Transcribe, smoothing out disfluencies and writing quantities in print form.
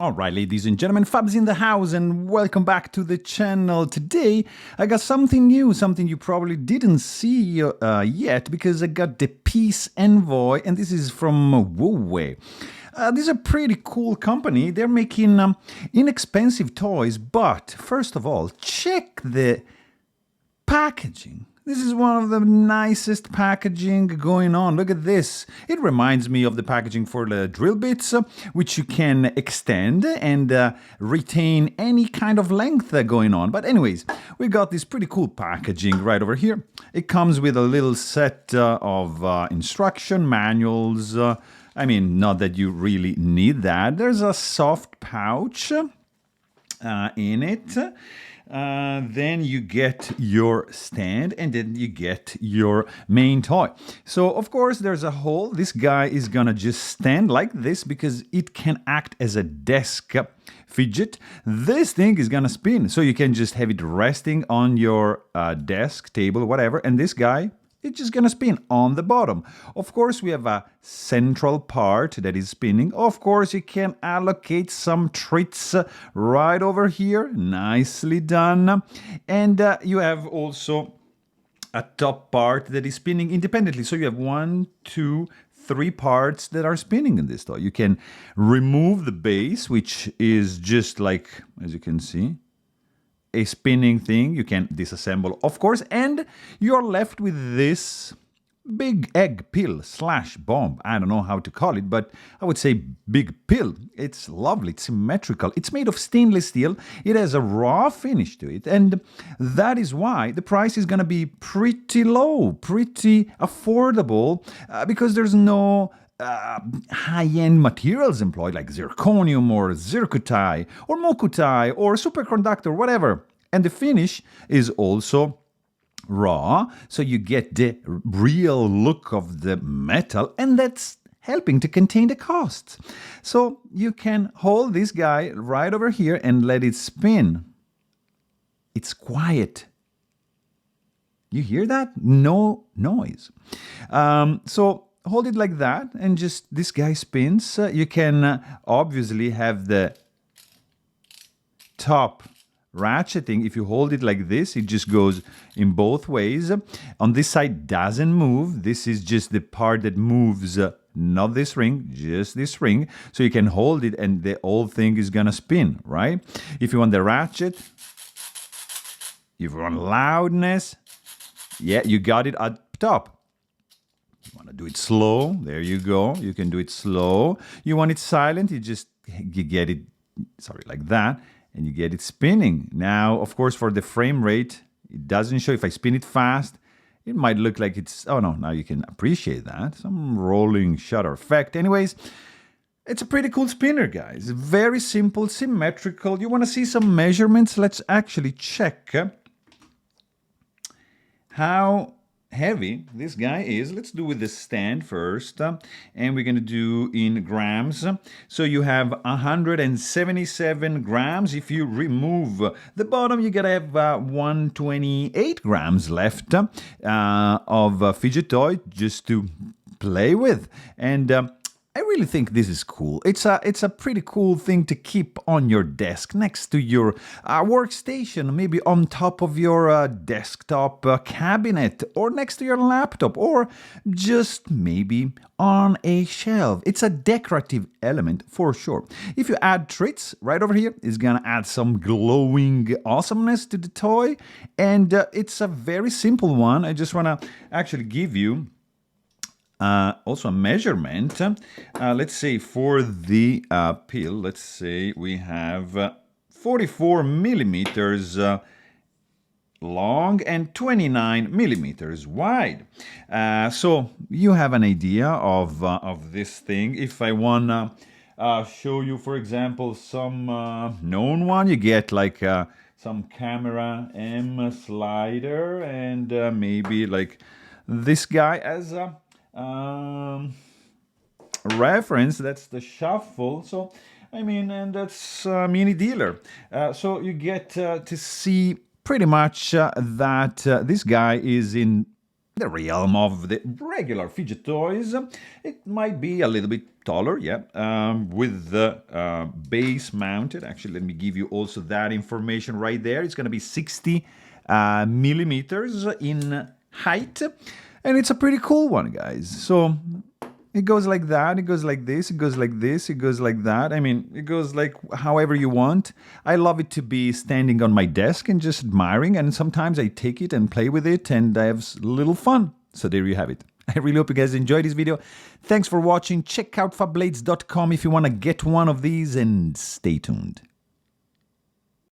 Alright, ladies and gentlemen, Fabs in the house, and welcome back to the channel. Today, I got something new, something you probably didn't see yet, because I got the Peace Envoy, and this is from Whwue. This is a pretty cool company. They're making inexpensive toys, but first of all, check the packaging. This is one of the nicest packaging going on. Look at this. It reminds me of the packaging for the drill bits, which you can extend and retain any kind of length going on. But anyways, we got this pretty cool packaging right over here. It comes with a little set of instruction manuals. I mean, not that you really need that. There's a soft pouch in it. Then you get your stand, and then you get your main toy. So of course there's a hole. This guy is gonna just stand like this because it can act as a desk fidget. This thing is gonna spin, so you can just have it resting on your desk, table, whatever, and this guy, it's just gonna spin on the bottom. Of course, we have a central part that is spinning. Of course, you can allocate some treats right over here. Nicely done. And you have also a top part that is spinning independently. So you have 1, 2, 3 parts that are spinning in this toy. You can remove the base, which is just like, as you can see, a spinning thing. You can disassemble, of course, and you're left with this big egg pill slash bomb. I don't know how to call it, but I would say big pill. It's lovely, it's symmetrical, it's made of stainless steel, it has a raw finish to it, and that is why the price is gonna be pretty low, pretty affordable, because there's no high-end materials employed like zirconium or zircutai or mokutai or superconductor, whatever. And the finish is also raw, so you get the real look of the metal, and that's helping to contain the costs. So you can hold this guy right over here and let it spin. It's quiet. You hear that? No noise. So hold it like that, and just this guy spins. You can obviously have the top ratcheting. If you hold it like this, it just goes in both ways. On this side doesn't move. This is just the part that moves, not this ring, just this ring. So you can hold it and the whole thing is gonna spin, right? If you want the ratchet, if you want loudness, yeah, you got it at top. You want to do it slow, there you go. You can do it slow. You want it silent, you get it, sorry, like that, and you get it spinning. Now, of course, for the frame rate, it doesn't show. If I spin it fast, it might look like it's, oh no, now you can appreciate that. Some rolling shutter effect. Anyways, it's a pretty cool spinner, guys. Very simple, symmetrical. You want to see some measurements? Let's actually check how heavy this guy is. Let's do with the stand first, and we're gonna do in grams. So you have 177 grams. If you remove the bottom, you gotta have 128 grams left of fidget toy just to play with. And I really think this is cool. It's a pretty cool thing to keep on your desk next to your workstation, maybe on top of your desktop cabinet, or next to your laptop, or just maybe on a shelf. It's a decorative element for sure. If you add treats right over here, it's gonna add some glowing awesomeness to the toy, and it's a very simple one. I just wanna actually give you also a measurement. Let's say for the pill, let's say we have 44 millimeters long and 29 millimeters wide. So you have an idea of this thing. If I wanna show you, for example, some known one, you get like some camera M slider, and maybe like this guy as a reference. That's the shuffle. So I mean, and that's mini dealer. So you get to see pretty much that this guy is in the realm of the regular fidget toys. It might be a little bit taller, yeah, with the base mounted. Actually, let me give you also that information right there. It's going to be 60 millimeters in height, and it's a pretty cool one, guys. So it goes like that, it goes like this, it goes like this, it goes like that. I mean, it goes like however you want. I love it to be standing on my desk and just admiring, and sometimes I take it and play with it and I have a little fun. So there you have it. I really hope you guys enjoyed this video. Thanks for watching. Check out fablades.com if you want to get one of these, and stay tuned.